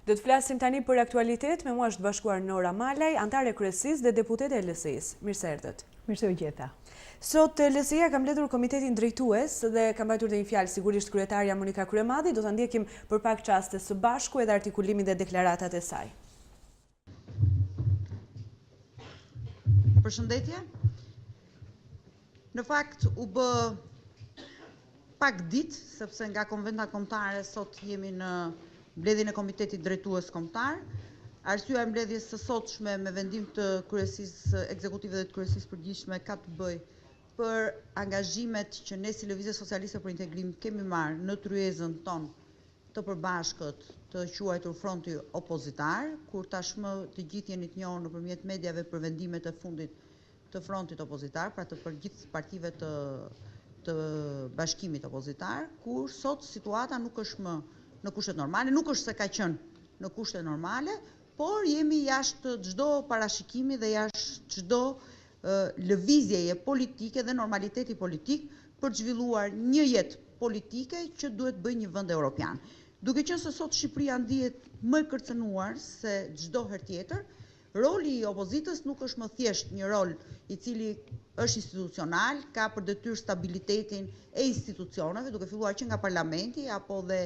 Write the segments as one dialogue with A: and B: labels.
A: Do të flasim tani për aktualitet, me mua është bashkuar Nora Malaj, antare kryesisë dhe deputete e LSI-së. Mirë se erdhët.
B: Mirë se u gjeta.
A: Sot LSI-ja ka mbledhur komitetin drejtues dhe ka mbajtur dhe një fjalë sigurisht kryetarja Monika Kryemadhi, do ta ndjekim për pak çaste së bashku edhe artikulimin dhe deklaratat e saj.
C: Përshëndetje. Në fakt u bë pak ditë, sepse nga konventa kombëtare sot jemi në mbledhjen e komitetit drejtues kombëtar. Arsyeja e mbledhjes së sotshme me vendim të kryesisë ekzekutive dhe të kryesisë përgjithshme ka të bëjë për angazhimet që ne si Lëvizje Socialiste për Integrim kemi marrë në tryezën tonë të përbashkët të quajtur Fronti Opozitar, kur tashmë të gjithë jeni të njohur nëpërmjet mediave për vendimet e fundit të Frontit Opozitar, pra të përgjithë partive të Bashkimit Opozitar, kur sot situata nuk është më në kushte normale, nuk është se ka qenë në kushte normale, por jemi jashtë çdo parashikimi dhe jashtë çdo lëvizjeje politike dhe normaliteti politik për të zhvilluar një jetë politike që duhet bëjë një vend evropian. Duke qenë se sot Shqipëria ndihet më e kërcënuar se çdo herë tjetër, roli i opozitës nuk është më thjesht një rol i cili është institucional, ka për detyrë stabilitetin e institucioneve, duke filluar që nga parlamenti apo dhe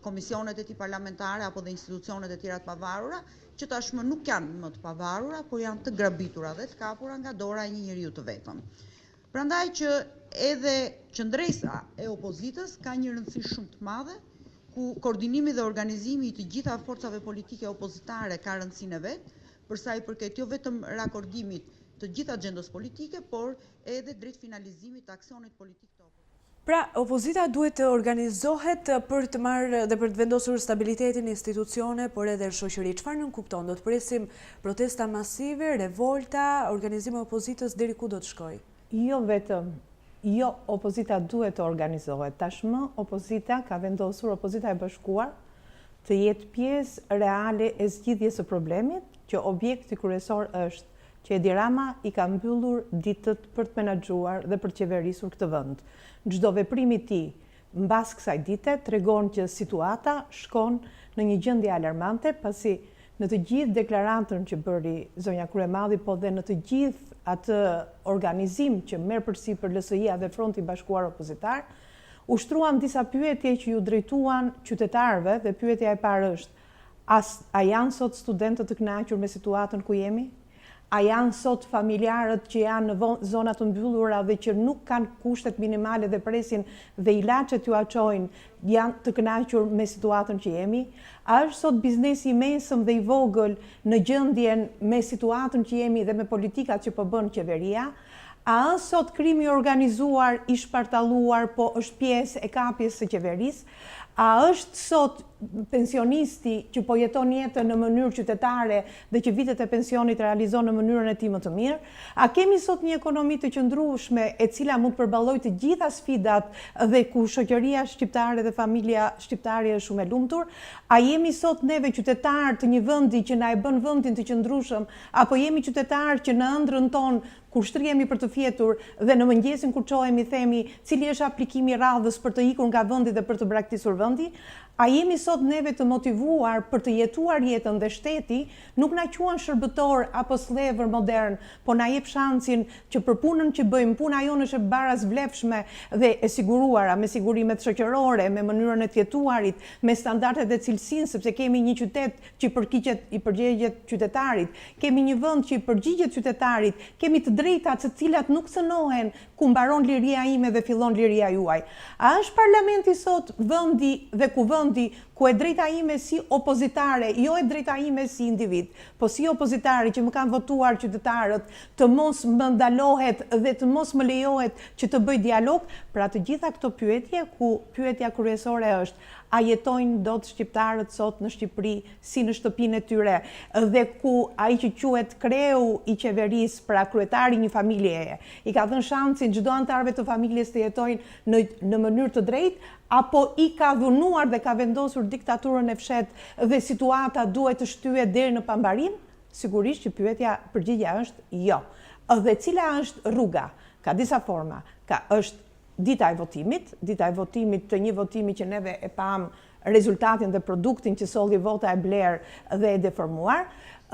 C: komisionet e tij parlamentare apo dhe institucionet e tjera të pavarura, që tashmë nuk janë më të pavarura, por janë të grabitura dhe të kapura nga dora e një njeriu të vetëm. Prandaj që edhe qëndresa e opozitës ka një rëndësi shumë të madhe, ku koordinimi dhe organizimi i të gjitha forcave politike opozitare ka rëndësinë e vet, për sa i përket jo vetëm rakordimit të gjithë agjendës politike, por edhe drejt finalizimit të aksionit politik të opozitës.
A: Pra, opozita duhet të organizohet për të marrë dhe për të vendosur stabilitetin e institucione, por edhe shoqëri. Çfarë nën kupton? Do të presim protesta masive, revolta, organizimi i opozitës deri ku do të shkojë?
B: Jo vetëm, jo opozita duhet të organizohet. Tashmë opozita ka vendosur, opozita e bashkuar, të jetë pjesë reale e zgjidhjes së problemit, që objekti kryesor është që Edi Rama i ka mbyllur ditët për të menaxhuar dhe për të qeverisur këtë vend. Çdo veprim i tij mbas kësaj dite tregon që situata shkon në një gjendje alarmante, pasi në të gjithë deklaratën që bëri zonja Kryemadhi, po dhe në të gjithë atë organizim që merr përsipër LSI-ja dhe Fronti Bashkuar Opozitar, ushtruan disa pyetje që ju drejtuan qytetarëve, dhe pyetja e parë është: a janë sot studentët të kënaqur me situatën ku jemi? A janë sot familjarët që janë në zonat të mbyllura dhe që nuk kanë kushtet minimale dhe presin dhe ilaçet ju çojnë, janë të kënaqur me situatën që jemi? A është sot biznesi i mesëm dhe i vogël në gjendjen me situatën që jemi dhe me politikat që po bën qeveria? A është sot krimi i organizuar, i shpartalluar, po është pjesë e kapjes së qeverisë? A është sot pensionisti që po jeton jetën në mënyrë qytetare dhe që vitet e pensionit realizon në mënyrën e tij më të mirë? A kemi sot një ekonomi të qëndrueshme e cila mund të përballojë të gjitha sfidat dhe ku shoqëria shqiptare dhe familja shqiptare është shumë e lumtur? A jemi sot neve qytetarë të një vendi që na e bën vendin të qëndrueshëm, apo jemi qytetarë që në ëndrrën tonë kur shtrihemi për të fjetur dhe në mëngjesin kur çohemi themi cili është aplikimi i radhës për të ikur nga vendi dhe për të braktisur vendi? A jemi sot neve të motivuar për të jetuar jetën dhe shteti nuk na quan shërbëtor apo slevër modern, po na jep shansin që për punën që bëjmë, puna jonë është e barazvlefshme dhe e siguruara me sigurimet shoqërore, me mënyrën e të jetuarit, me standardet e cilësinë, sepse kemi një qytet që i përgjigjet qytetarit, kemi një vend që i përgjigjet qytetarit, kemi të drejtat të cilat nuk cënohen ku mbaron liria ime dhe fillon liria juaj. A është parlamenti sot vendi dhe vendi ku e drejta ime si opozitare, jo e drejta ime si individ, po si opozitare që më kanë votuar qytetarët, të mos më ndalohet dhe të mos më lejohet që të bëj dialog? Pra të gjitha këto pyetje, ku pyetja kryesore është: a jetojnë dot shqiptarët sot në Shqipëri si në shtëpinë e tyre, dhe ku ai që quhet kreu i qeverisë, pra kryetari një familjeje, i ka dhënë shansin çdo antarëve të familjes të jetojnë në mënyrë të drejtë, apo i ka dhunuar dhe ka vendosur diktaturën e fshetë dhe situata duhet të shtyhet deri në pambarim? Sigurisht që përgjigja është jo. Dhe cila është rruga? Ka disa forma. Është dita e votimit të një votimi që neve e pam rezultatin dhe produktin që solli vota e bler dhe e deformuar,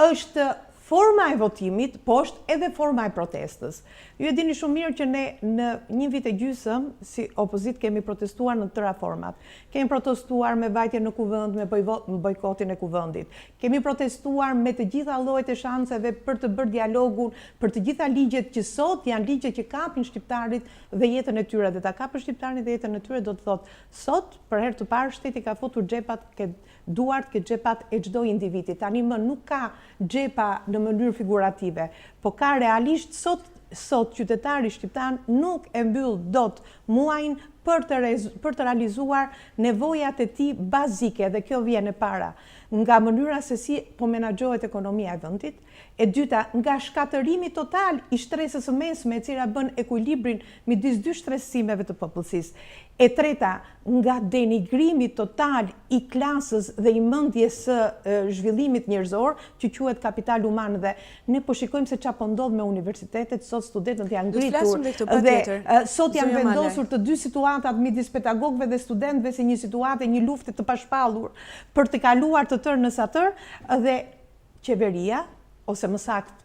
B: është forma e votimit, po është edhe forma e protestës. Ju e dini shumë mirë që ne në 1 vit e gjysmë si opozit kemi protestuar në tëra format. Kemi protestuar me vajtje në kuvend, me bojkotin e kuvendit. Kemi protestuar me të gjitha llojet e shanseve për të bërë dialogun, për të gjitha ligjet që sot janë ligje që kapin shqiptarit dhe jetën e tyre. Dhe ta kapë shqiptarin dhe jetën e tyre do të thotë sot për herë të parë shteti ka futur xhepat duart ke xhepat e çdo individi. Tani më nuk ka xhepa në mënyrë figurative, po ka realisht sot qytetari shqiptar nuk e mbyll dot muajin për të realizuar nevojat e tij bazike dhe kjo vjen e para nga mënyra se si po menaxhohet ekonomia e vendit, e dyta nga shkatërimi total i shtresës së mesme e cila bën ekuilibrin midis dy shtresësimeve të popullsisë, e treta nga denigrimi total i klasës dhe i mendjes së zhvillimit njerëzor që quhet kapital human, dhe ne po shikojmë se çfarë po ndodh me universitetet, sot studentët janë ngritur dhe sot janë vendosur të dy situatat midis pedagogëve dhe studentëve si një situatë, një lufte të pashpallur për të kaluar të tërë në satër, dhe qeveria ose më saktë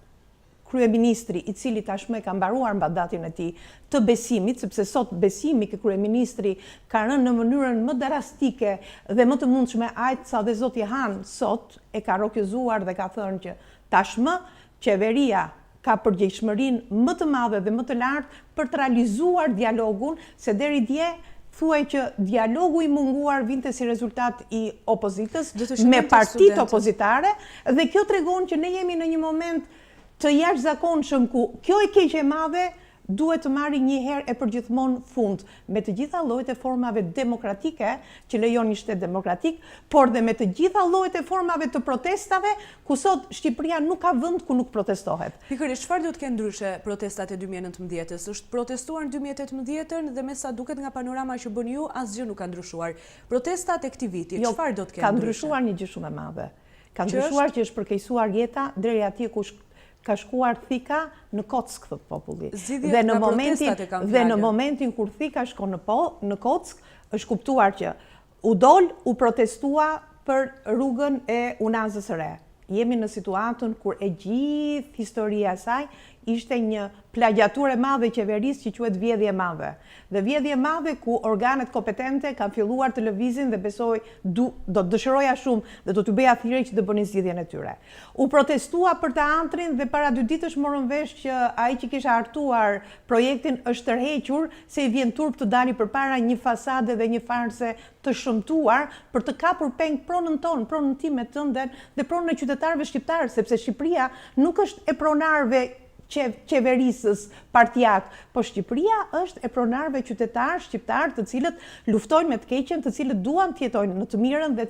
B: kryeministri, i cili tashmë ka mbaruar mandatin e tij të besimit, sepse sot besimi ke kryeministri ka rënë në mënyrën më drastike dhe më të mundshme, aq sa dhe zoti Han sot e ka rokëzuar dhe ka thënë që tashmë qeveria ka përgjegjshmërinë më të madhe dhe më të lartë për të realizuar dialogun, se deri dje thuaj që dialogu i munguar vinte si rezultat i opozitës me partitë opozitare, dhe kjo tregon që ne jemi në një moment të jashtëzakonshëm ku kjo e keqe e madhe duhet të marrë një herë e përgjithmonë fund, me të gjitha llojet e formave demokratike që lejon një shtet demokratik, por dhe me të gjitha llojet e formave të protestave ku sot Shqipëria nuk ka vend ku nuk protestohet.
A: Pikërisht, çfarë do të kenë ndryshe protestat e 2019-s? Është protestuar në 2018-ën dhe me sa duket nga panorama që bën ju, asgjë nuk ka ndryshuar. Protestat e këtij viti, çfarë do të kenë?
B: Ka ndryshuar një gjë shumë e madhe. Ka ndryshuar që është përkeqësuar jeta deri atje ku ka shkuar thika në Kock thot populli. Dhe në momentin kur thika shkon në Kock, është kuptuar që u dol, u protestua për rrugën e Unazës së Re. Jemi në situatën kur e gjithë historia e saj ishte një plagjaturë e madhe qeverisë që quhet vjedhje e madhe. Dhe vjedhje e madhe ku organet kompetente kanë filluar të lëvizin dhe besoj do të dëshiroja shumë dhe do t'u bëja thirrje që të bënin zgjidhjen e tyre. U protestua për teatrin dhe para 2 ditësh morën vesh që ai që kishte hartuar projektin është tërhequr se i vjen turp të dali përpara një fasade dhe një farse të shëmtuar për të kapur peng pronën tonë, pronën time tënde dhe pronën e qytetarëve shqiptarë, sepse Shqipëria nuk është e pronarëve qeverisës partijak, po Shqipëria është e pronarëve qytetarë shqiptarë të cilët luftojnë me të keqen, të cilët duan të jetojnë në të mirën dhe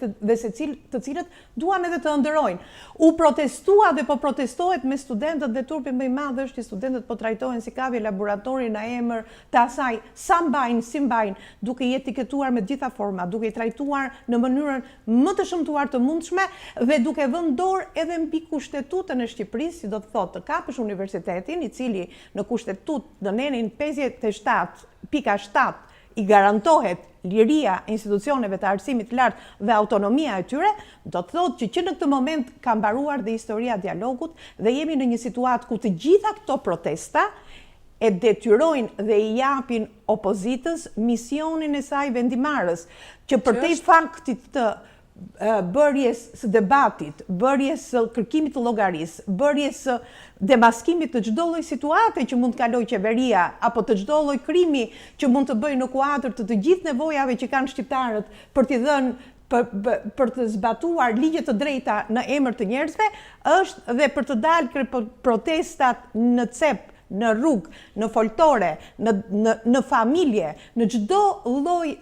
B: të cilët duan edhe të ëndërrojnë. U protestua dhe po protestohet me studentët dhe turpi më i madh është që studentët po trajtohen si kavje laboratori në emër të asaj sa mbajnë, si mbajnë, duke i etiketuar me gjitha forma, duke i trajtuar në mënyrën më të shëmtuar të mundshme dhe duke vënë dorë edhe mbi kushtetutën e Shqipërisë, si do të thotë, të kapësh universitetin, i cili në kushtetut në nenin 57.7 i garantohet liria e institucioneve të arsimit të lartë dhe autonomia e tyre, do të thotë që në këtë moment ka mbaruar dhe historia e dialogut dhe jemi në një situatë ku të gjitha këto protesta e detyrojnë dhe i japin opozitës misionin e saj vendimarrës, që përtej faktit të bërjes së debatit, bërjes së kërkimit të llogarisë, bërjes së demaskimit të çdo lloj situate që mund të kalojë qeveria apo të çdo lloj krimi që mund të bëjë në kuadër të gjithë nevojave që kanë shqiptarët për t'i dhënë për të zbatuar ligje të drejta në emër të njerëzve, është dhe për të dalë protestat në cep, në rrugë, në foltore, në familje, në çdo lloj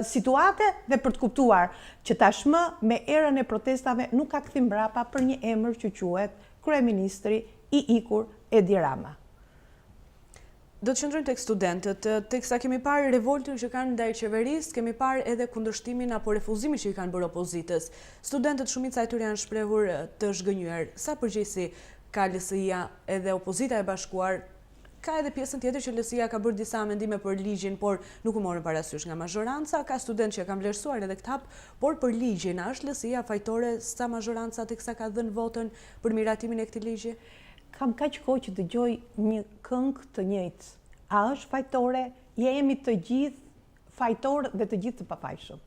B: situate dhe për të kuptuar që tashmë me erën e protestave nuk ka kthim mbrapa për një emër që quhet kryeministri i ikur Edi Rama.
A: Do të qëndrojmë tek studentët, teksa kemi parë revoltën që kanë ndaj qeverisë, kemi parë edhe kundërshtimin apo refuzimin që i kanë bërë opozitës. Studentët shumica e tyre janë shprehur të zhgënjur. Sa përgjegjësi ka LSI-ja edhe opozita e bashkuar ka edhe pjesën tjetër që LSI-ja ka bërë disa mendime për ligjin, por nuk u morën parasysh nga mazhoranca, ka student që e kanë vlerësuar edhe këtë hap, por për ligjin, a është LSI-ja fajtore sa mazhoranca teksa ka dhënë votën për miratimin e këtij ligji?
B: Kam kaq kohë që dëgjoj një këngë të njëjtë. A është fajtore? Jemi të gjithë fajtor dhe të gjithë të pafajshëm.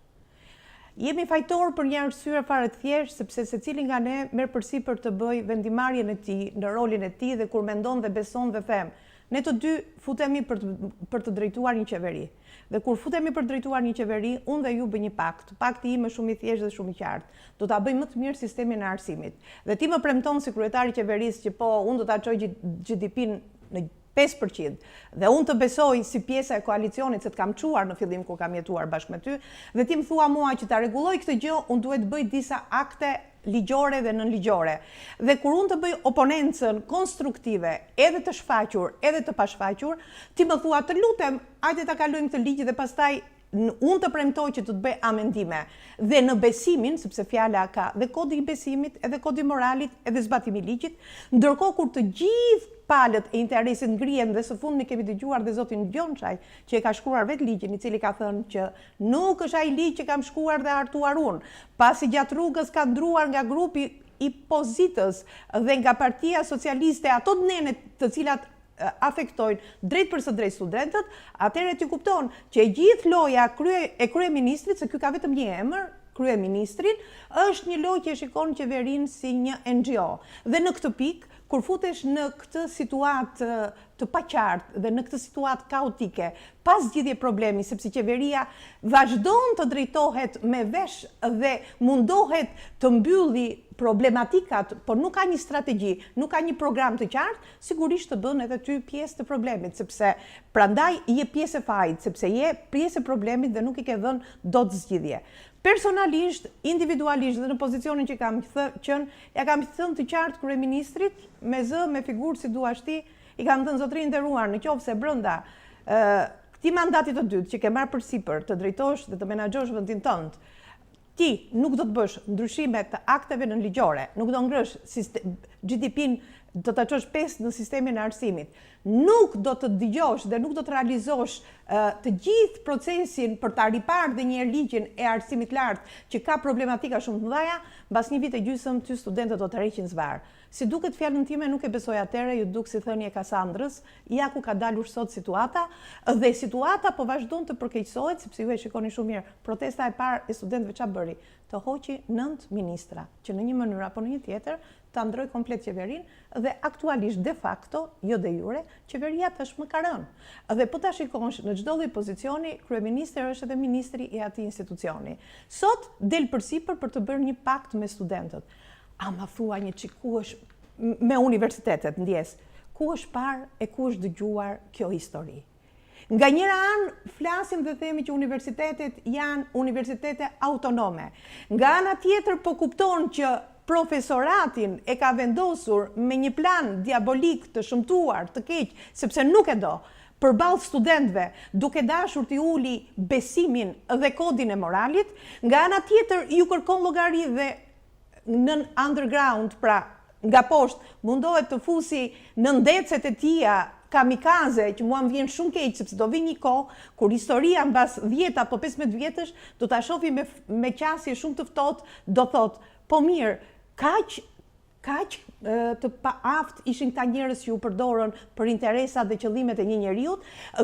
B: Jemi fajtor për një arsye fare të thjeshtë, sepse secili nga ne merr përsipër të bëj vendimarrjen e tij në rolin e tij dhe kur mendon dhe beson dhe them, ne të dy futemi për të drejtuar një qeveri. Dhe kur futemi për të drejtuar një qeveri, unë dhe ju bëj një pakt. Pakti im është shumë i thjeshtë dhe shumë i qartë. Do ta bëj më të mirë sistemin e arsimit. Dhe ti më premton si kryetari i qeverisë që po unë do ta çoj GDP-n në 5%. Dhe unë të besoj si pjesa e koalicionit se të kam quar në fillim kur kam jetuar bashkë me ty, dhe ti më thua mua që ta rregulloj këtë gjë, unë duhet bëj disa akte ligjore dhe nënligjore. Dhe kur unë të bëj oponencën konstruktive, edhe të shfaqur, edhe të pashfaqur, ti më thua të lutem, hajde ta kalojmë këtë ligj dhe pastaj unë të premtoj që të të bëj amendime. Dhe në besimin, sepse fjala ka dhe kodi i besimit, edhe kodi i moralit, edhe zbatimi i ligjit, ndërkohë kur të gjithë palët e interesit ngrihen dhe së fundmi kemi dëgjuar dhe zotin Gjonçaj që e ka shkruar vetë ligjin, i cili ka thënë që nuk është ai ligj që kam shkruar dhe hartuar unë, pasi gjatë rrugës ka ndruar nga grupi i pozitës dhe nga Partia Socialiste ato nenet të cilat afektojnë drejt për së drejt studentët, atëherë ti kupton që e gjithë loja e kryeministrit, se ky ka vetëm një emër, kryeministrin, është një lojë që e shikon qeverinë si një NGO. Dhe në këtë pikë, kur futesh në këtë situatë të paqartë dhe në këtë situatë kaotike, pas zgjidhje problemi, sepse qeveria vazhdon të drejtohet me vesh dhe mundohet të mbylli problematikat, por nuk ka një strategji, nuk ka një program të qartë, sigurisht të bën edhe ty pjesë të problemit, sepse prandaj je pjesë e fajit, sepse je pjesë e problemit dhe nuk i ke dhënë dot zgjidhje. Personalisht, individualisht dhe në pozicionin që kam qenë, ja kam thënë të qartë kryeministrit, me zë, me figurë si duash ti, i kam thënë zotëri nderuar, në qoftë se brenda këtij mandati të dytë që ke marrë përsipër të drejtosh dhe të menaxhosh vendin tënd, ti nuk do të bësh ndryshime të akteve nënligjore, nuk do ngrësh GDP-n, do të çosh 5 në sistemin e arsimit, nuk do të dëgjosh dhe nuk do të realizosh të gjithë procesin për ta riparë dhe një ligjin e arsimit lartë që ka problematika shumë të mëdha, mbas një vit e gjysmë ty studentët do të rreqin zvar. Si duket fjalën time nuk e besoj atëre, ju duk si thënie e Kasandrës, ja ku ka dalur sot situata, dhe situata po vazhdon të përkeqësohet, sepse ju e shikoni shumë mirë, protesta e parë e studentëve ç'a bëri? Të hoqi 9 ministra, që në një mënyrë apo në një tjetër ta ndroi komplet qeverinë dhe aktualisht de facto, jo de jure, qeveria tashmë ka rënë. Dhe po ta shikosh në çdo lloj pozicioni, kryeministri është edhe ministri i atij institucioni. Sot del përsipër për të bërë një pakt me studentët. A ma thua një çik ku është me universitetet, ndjes, ku është parë e ku është dëgjuar kjo histori? Nga njëra anë flasim dhe themi që universitetet janë universitete autonome. Nga ana tjetër po kupton që profesoratin e ka vendosur me një plan diabolik të shëmtuar, të keq, sepse nuk e do, përballë studentëve, duke dashur t'i uli besimin dhe kodin e moralit, nga ana tjetër ju kërkon llogari dhe në underground, pra nga poshtë, mundohet të fusi në ndecet e tia kamikaze, që mua më vjen shumë keq, sepse do vi një kohë kur historia mbas 10 apo 15 vjetësh do ta shohim me qasje shumë të ftohtë, do thotë, po mirë, kaq të paaft ishin këta njerëz që u përdorën për interesat dhe qëllimet e një njeriu,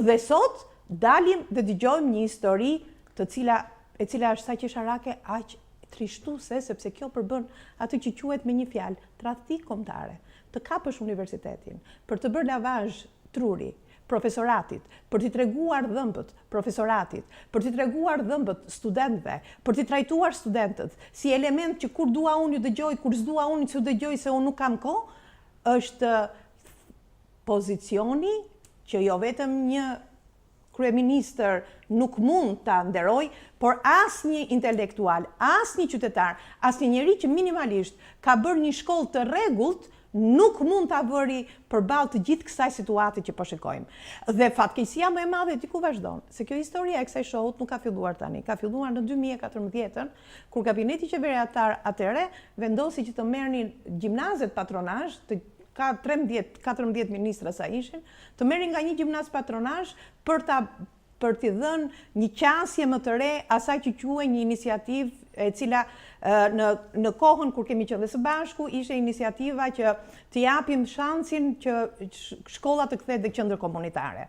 B: dhe sot dalim dhe dëgjojmë një histori e cila është sa qesharake, aq trishtuese, sepse kjo përbën atë që quhet me një fjalë, tradhti kombëtare. Të kapësh universitetin për të bërë lavazh truri profesoratit, për t'i treguar dhëmbët profesoratit, për t'i treguar dhëmbët studentëve, për t'i trajtuar studentët si element që kur dua unë ju dëgjoj, kur s'dua unë ju dëgjoj se unë nuk kam kohë, është pozicioni që jo vetëm një kryeministër nuk mund ta nderoj, por asnjë intelektual, asnjë qytetar, asnjë njeri që minimalisht ka bërë një shkollë të rregullt nuk mund ta vëri përballë të gjithë kësaj situate që po shikojmë. Dhe fatkeqësia më e madhe diku vazhdon, se kjo historia e kësaj shohut nuk ka filluar tani, ka filluar në 2014, kur kabineti qeveriatar atëre vendosi që të merrnin gjimnazet patronazh, të ka 13-14 ministra sa ishin, të merrin nga një gjimnaz patronazh për t'i dhënë një qasje më të re asaj që quhej një iniciativë e cila në kohën kur kemi qenë dhe së bashku ishte iniciativa që të japim shansin që shkolla të kthehet në qendër komunitare.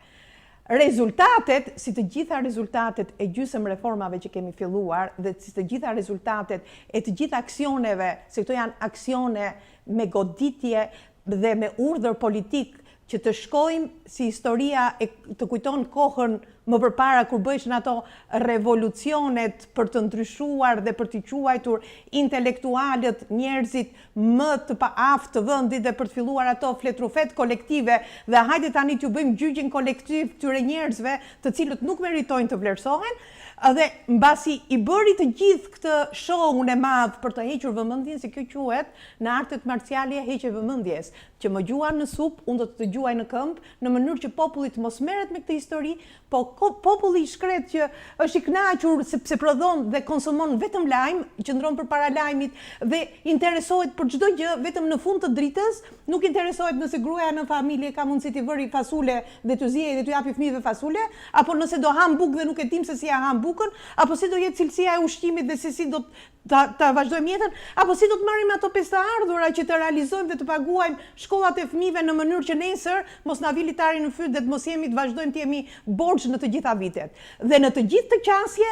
B: Rezultatet, si të gjitha rezultatet e gjysmë reformave që kemi filluar dhe si të gjitha rezultatet e të gjitha aksioneve, se këto janë aksione me goditje dhe me urdhër politik që të shkojmë si historia të kujton kohën më përpara kur bëheshin ato revolucionet për të ndryshuar dhe për të quajtur intelektualët, njerëzit më të paaftë të vendit dhe për të filluar ato fletrufet kolektive dhe hajde tani t'ju bëjmë gjyqin kolektiv këtyre njerëzve të cilët nuk meritojnë të vlerësohen. Dhe mbasi i bëri të gjithë këtë shohun e madh për të hequr vëmendjen, se kjo quhet në artet marciale heqje vëmendjes, që më gjuan në sup, unë do të gjuaj në këmbë, në mënyrë që populli të mos merret me këtë histori, po populli i shkret që është i kënaqur sepse prodhon dhe konsumon vetëm lajm, qëndron përpara lajmit dhe interesohet për çdo gjë vetëm në fund të dritës, nuk interesohet nëse gruaja në familje ka mundësi të vëri fasule dhe të ziejë dhe të japi fëmijëve fasule, apo nëse do ham bukë dhe nuk e dim se si ja ham bukën, apo si do jetë cilësia e ushqimit dhe se si do ta vazhdojmë jetën, apo si do të marrim ato 5 të ardhura që të realizojmë dhe të paguajmë shkollat e fëmijëve në mënyrë që nesër mos na vi litari në fyt dhe të mos jemi të vazhdojmë të jemi borxh në të gjitha vitet. Dhe në të gjithë të qasje,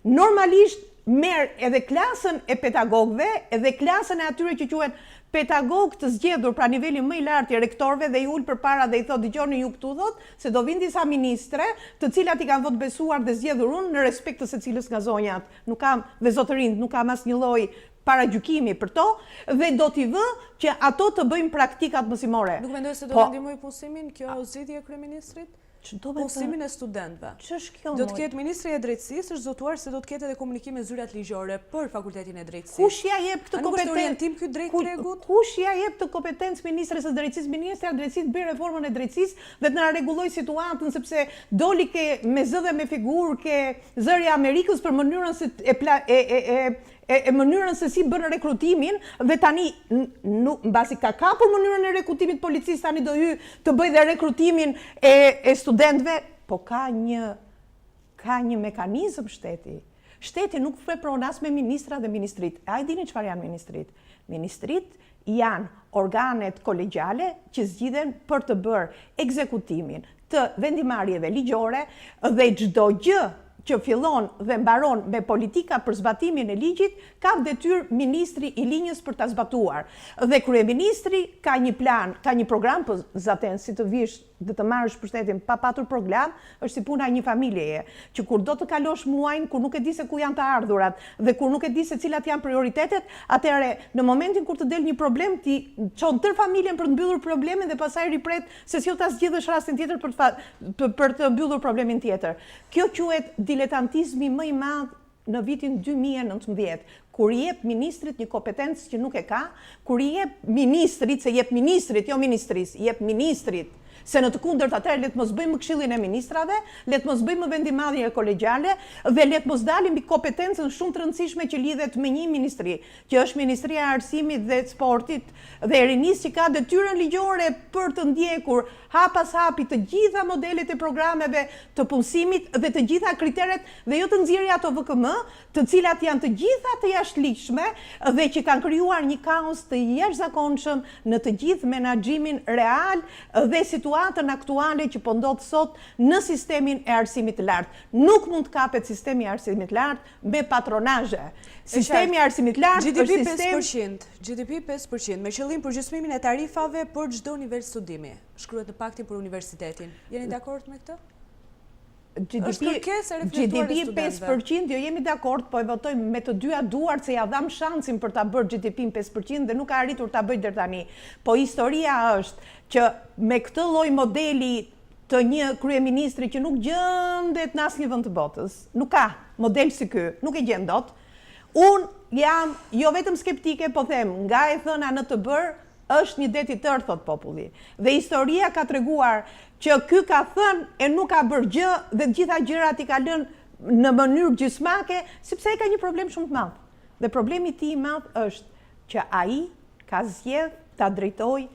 B: normalisht merr edhe klasën e pedagogëve, edhe klasën e atyre që quhen pedagog të zgjedhur pra niveli më i lartë i rektorëve dhe i ul përpara dhe i thotë dëgjoni ju këtu thotë se do vinë disa ministre, të cilat i kanë votë besuar dhe zgjedhur unë në respekt të secilës nga zonjat. Nuk kam dhe zotërinë, nuk kam asnjë lloj paragjykimi për to dhe do t'i vë që ato të bëjmë praktikat mësimore.
A: Nuk mendoj se do të ndihmojë punësimin kjo zgjidhje e kryeministrit? Punësimin e studentëve.
B: Ç'është kjo?
A: Do të ketë ministri i drejtësisë, është zotuar se do të ketë edhe komunikime zyrat ligjore për fakultetin e drejtësisë.
B: Kush ja jep këtë kompetencë?
A: Orientim ky drejt tregut?
B: Kush ja jep këtë kompetencë ministres së drejtësisë? Ministra e drejtësisë bëj reformën e drejtësisë dhe të na rregulloj situatën sepse doli ke me zë dhe me figurë ke zëri Amerikës për mënyrën se mënyrën se si bën rekrutimin dhe tani mbasi ka kapur mënyrën e rekrutimit policisë, tani do hy të bëj dhe rekrutimin e studentëve, po ka një mekanizëm shteti. Shteti nuk vepron as me ministra dhe ministrit. A i dini çfarë janë ministrit? Ministrit janë organet kolegjale që zgjidhen për të bërë ekzekutimin të vendimarrjeve ligjore dhe çdo gjë që fillon dhe mbaron me politika për zbatimin e ligjit, ka detyrë ministri i linjës për ta zbatuar. Dhe kryeministri ka një plan, ka një program, po zaten si të vish dhe të marrësh pushtetin pa patur program, është si puna e një familjeje, që kur do të kalosh muajin, kur nuk e di se ku janë të ardhurat dhe kur nuk e di se cilat janë prioritetet, atëherë në momentin kur të del një problem, ti çon tërë familjen për të mbyllur problemin dhe pastaj ripret se si ta zgjidhësh rastin tjetër për të mbyllur problemin tjetër. Kjo quhet diletantizmi më i madh në vitin 2019, kur i jep ministrit një kompetencë që nuk e ka, kur i jep ministrit, se jep ministrit, jo ministris, i jep ministrit, se në të kundërt atëherë le të mos bëjmë këshillin e ministrave, le të mos bëjmë vendimarrje kolegjale dhe le të mos dalim mbi kompetencën shumë të rëndësishme që lidhet me një ministri, që është Ministria e Arsimit dhe Sportit dhe e rinisë që ka detyrën ligjore për të ndjekur hap pas hapi të gjitha modelet e programeve të punësimit dhe të gjitha kriteret dhe jo të nxjerrë ato VKM, të cilat janë të gjitha të jashtëligjshme dhe që kanë krijuar një kaos të jashtëzakonshëm në të gjithë menaxhimin real dhe situatën aktuale që po ndodh sot në sistemin e arsimit të lartë. Nuk mund të kapet sistemi i arsimit të lartë me patronazhe. Sistemi i arsimit të lartë është sistem
A: GDP 5%, me qëllim përgjysmimin e tarifave për çdo nivel studimi. Shkruhet në paktin për universitetin. Jeni dakord me këtë?
B: GDP 5%, jo jemi dakord, po e votojmë me të dyja duart se ja dham shansin për ta bërë GDP 5% dhe nuk ka arritur ta bëjë deri tani. Po historia është që me këtë lloj modeli të një kryeministri që nuk gjendet në asnjë vend të botës, nuk ka model si ky, nuk e gjen dot. Unë jam jo vetëm skeptike, po them, nga e thëna në të bërë, është një det i tërë, thot populli. Dhe historia ka treguar që ky ka thënë e nuk ka bërë gjë dhe gjitha gjërat i ka lënë në mënyrë gjysmake, sepse ai ka një problem shumë të madh. Dhe problemi i tij i madh është që ai ka zgjedh ta drejtojë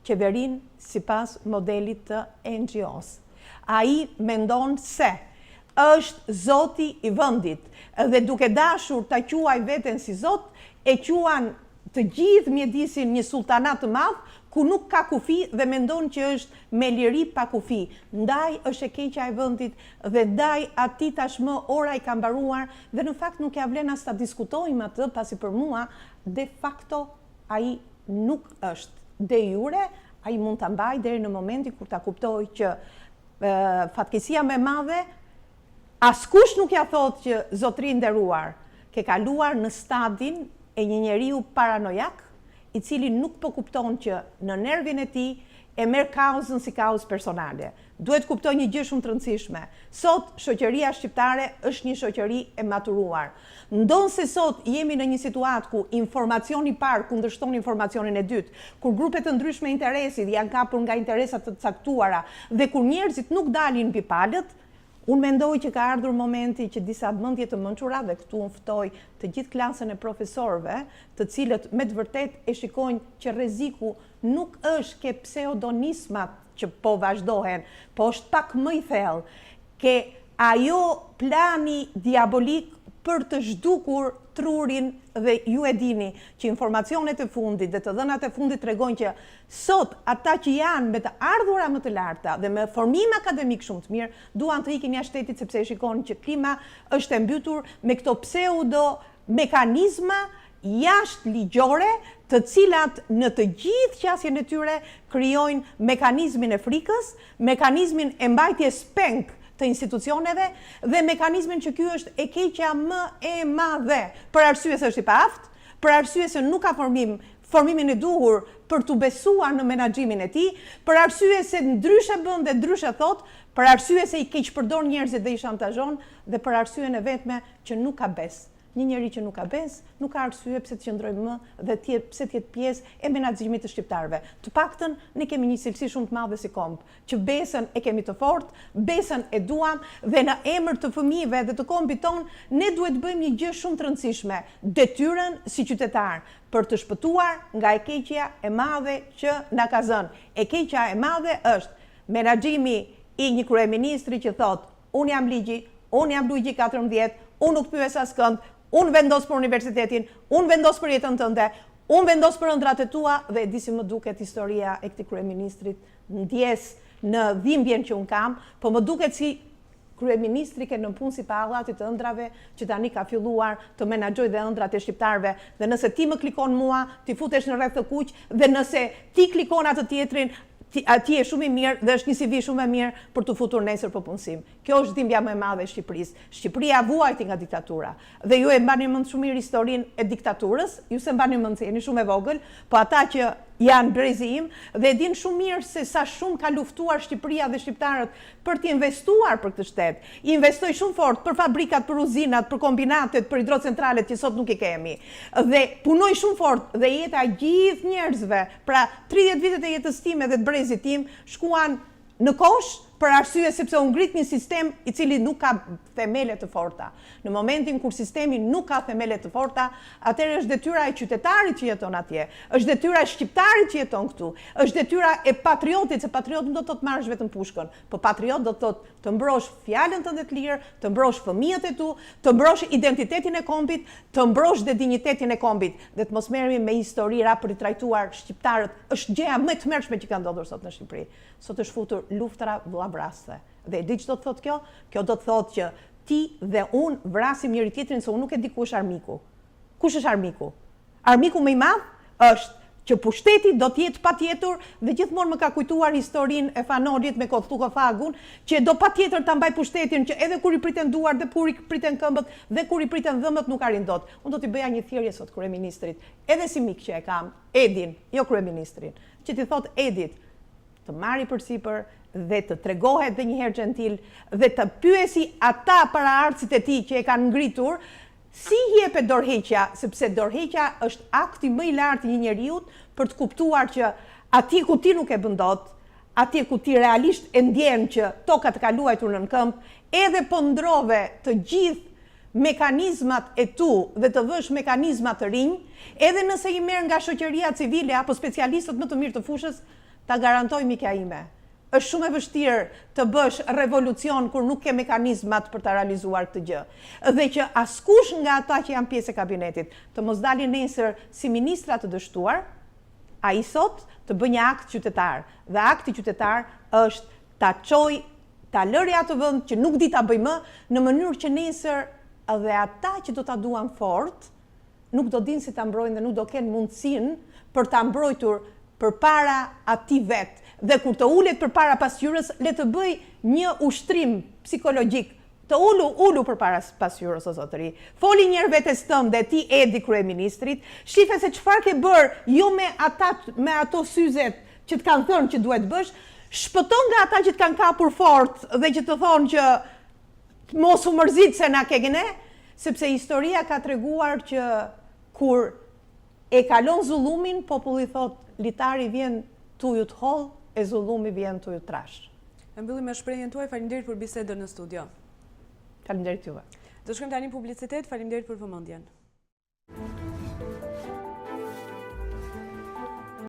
B: qeverin sipas modelit të NGO-s. Ai mendon se është zoti i vendit dhe duke dashur ta quaj veten si zot, e quan të gjithë mjedisin një sultanat të madh ku nuk ka kufi dhe mendon që është me liri pa kufi. Ndaj është e keqja e vendit dhe ndaj atij tashmë ora i ka mbaruar dhe në fakt nuk ja vlen as ta diskutojmë atë, pasi për mua de facto ai nuk është de jure, ai mund ta mbaj deri në momentin kur ta kuptoj që fatkeqësia më e madhe askush nuk ja thot që zotëri nderuar ke kaluar në stadin e një njeriu paranojak i cili nuk po kupton që në nervin e tij e merr kauzën si kauzë personale. Duhet kuptoj një gjë shumë të rëndësishme. Sot shoqëria shqiptare është një shoqëri e maturuar. Ndonse sot jemi në një situatë ku informacioni i parë kundërshton informacionin e dytë, kur grupe të ndryshme interesi janë kapur nga interesat të caktuara dhe kur njerëzit nuk dalin mbi palët, unë mendoj që ka ardhur momenti që disa mendje të mençura, dhe këtu unë ftoj të gjithë klasën e profesorëve, të cilët me të vërtet e shikojnë që rreziku nuk është ke pseudonismat që po vazhdohen, po është pak më i thellë, ke ajo plani diabolik për të zhdukur trurin dhe ju e dini që informacionet e fundit dhe të dhënat e fundit tregojnë që sot ata që janë me të ardhura më të larta dhe me formim akademik shumë të mirë duan të ikin jashtë shtetit sepse e shikojnë që klima është e mbytur me këto pseudo mekanizma jashtë ligjore, të cilat në të gjithë qasjen e tyre krijojnë mekanizmin e frikës, mekanizmin e mbajtjes peng të institucioneve dhe mekanizmin që ky është e keqja më e madhe, për arsye se është i paaft, për arsye se nuk ka formimin e duhur për të besuar në menaxhimin e tij, për arsye se ndryshe bën dhe ndryshe thot, për arsye se i keq përdor njerëzit dhe i shantazhon dhe për arsyen e vetme që nuk ka bes. Një njeri që nuk ka bes, nuk ka arsye pse të qëndrojë më dhe pse të jetë pjesë e menaxhimit të shqiptarëve. Të paktën ne kemi një cilësi shumë të madhe si komb, që besën e kemi të fortë, besën e duam dhe në emër të fëmijëve dhe të kombit ton ne duhet të bëjmë një gjë shumë të rëndësishme, detyrën si qytetar për të shpëtuar nga e keqja e madhe që na ka zënë. E keqja e madhe është menaxhimi i një kryeministri që thotë, unë jam ligji, unë jam ligji 14, unë nuk pyes askënd, unë vendos për universitetin, unë vendos për jetën tënde, unë vendos për ëndrat e tua dhe di si më duket historia e këtij kryeministrit, ndjes në dhimbjen që unë kam, po më duket si kryeministri ke në punë si pallatit të ëndrave që tani ka filluar të menaxhojë dhe ëndrat e shqiptarëve dhe nëse ti më klikon mua, ti futesh në rreth të kuq dhe nëse ti klikon atë tjetrin, ti je shumë i mirë dhe është një CV shumë e mirë për të futur nesër për punësim. Kjo është dhimbja më e madhe e Shqipërisë. Shqipëria vuajti nga diktatura. Dhe ju e mbani mend shumë mirë historinë e diktaturës, ju se mbani mend se jeni shumë e vogël, po ata që janë brezi im dhe e din shumë mirë se sa shumë ka luftuar Shqipëria dhe shqiptarët për të investuar për këtë shtet. I investoi shumë fort për fabrikat, për uzinat, për kombinatet, për hidrocentralet që sot nuk i kemi. Dhe punoi shumë fort dhe jeta e gjithë njerëzve, pra 30 vitet e jetës time dhe të brezit tim shkuan në kosh për arsye sepse u ngrit një sistem i cili nuk ka themele të forta. Në momentin kur sistemi nuk ka themele të forta, atëherë është detyra e qytetarit që jeton atje, është detyra e shqiptarit që jeton këtu, është detyra e patriotit, se patriot nuk do të thotë marrësh vetëm pushkën, po patriot do të thotë të mbrosh fjalën tënde të lirë, të mbrosh fëmijët e tu, të mbrosh identitetin e kombit, të mbrosh dhe dinjitetin e kombit, dhe të mos merremi me historira për i trajtuar shqiptarët, është gjëja më e tmerrshme që ka ndodhur sot në Shqipëri. Sot është futur luftra vllabraste. Dhe di ç'do të thotë kjo? Kjo do të thotë që ti dhe unë vrasim njëri tjetrin se unë nuk e di ku është armiku. Kush është armiku? Armiku më i madh është që pushteti do të jetë patjetër dhe gjithmonë më ka kujtuar historinë e Fanorit me Kothlukofagun, që do patjetër ta mbaj pushtetin që edhe kur i priten duar dhe kur i priten këmbët dhe kur i priten dhëmbët nuk arrin dot. Unë do t'i bëja një thirrje sot kryeministrit, edhe si mik që e kam, Edin, jo kryeministrin, që t'i thot Edit të marri përsipër dhe të tregohet dhe njëherë gentil dhe të pyesi ata paraardhësit e tij që e kanë ngritur si jepet dorëheqja, sepse dorëheqja është akti më i lartë i një njeriu për të kuptuar që atje ku ti nuk e bën dot, atje ku ti realisht e ndjen që toka të ka luajtur nën këmbë, edhe po ndrove të gjithë mekanizmat e tu dhe të vësh mekanizmat të rinj, edhe nëse i merr nga shoqëria civile apo specialistët më të mirë të fushës, ta garantoj mika ime. Është shumë e vështirë të bësh revolucion kur nuk ke mekanizmat për të realizuar këtë gjë. Dhe që askush nga ata që janë pjesë e kabinetit të mos dalin nesër si ministra të dështuar, ai sot të bëj një akt qytetar. Dhe akti qytetar është ta lëri atë vend që nuk di ta bëj më në mënyrë që nesër edhe ata që do ta duan fort nuk do dinë si ta mbrojnë dhe nuk do kenë mundësinë për ta mbrojtur përpara atij vet. Dhe kur të ulet përpara pasqyrës, le të bëj një ushtrim psikologjik. Të ulu përpara pasqyrës o zotëri. Foli një herë vetes tënd dhe ti Edi kryeministrit, shife se çfarë ke bër, jo me ato syzet që të kanë thënë që duhet bësh, shpëton nga ata që të kanë kapur fort dhe që të thonë që mos u mërzit se na ke gëne, sepse historia ka treguar që kur e kalon zullumin, populli thot litari vjen tuju të holl, e zullumi vjen tuju trash.
A: E mbyllim me shprehjen tuaj, faleminderit për bisedën në studio.
B: Faleminderit juve.
A: Do shkojmë tani në publicitet, faleminderit për vëmendjen.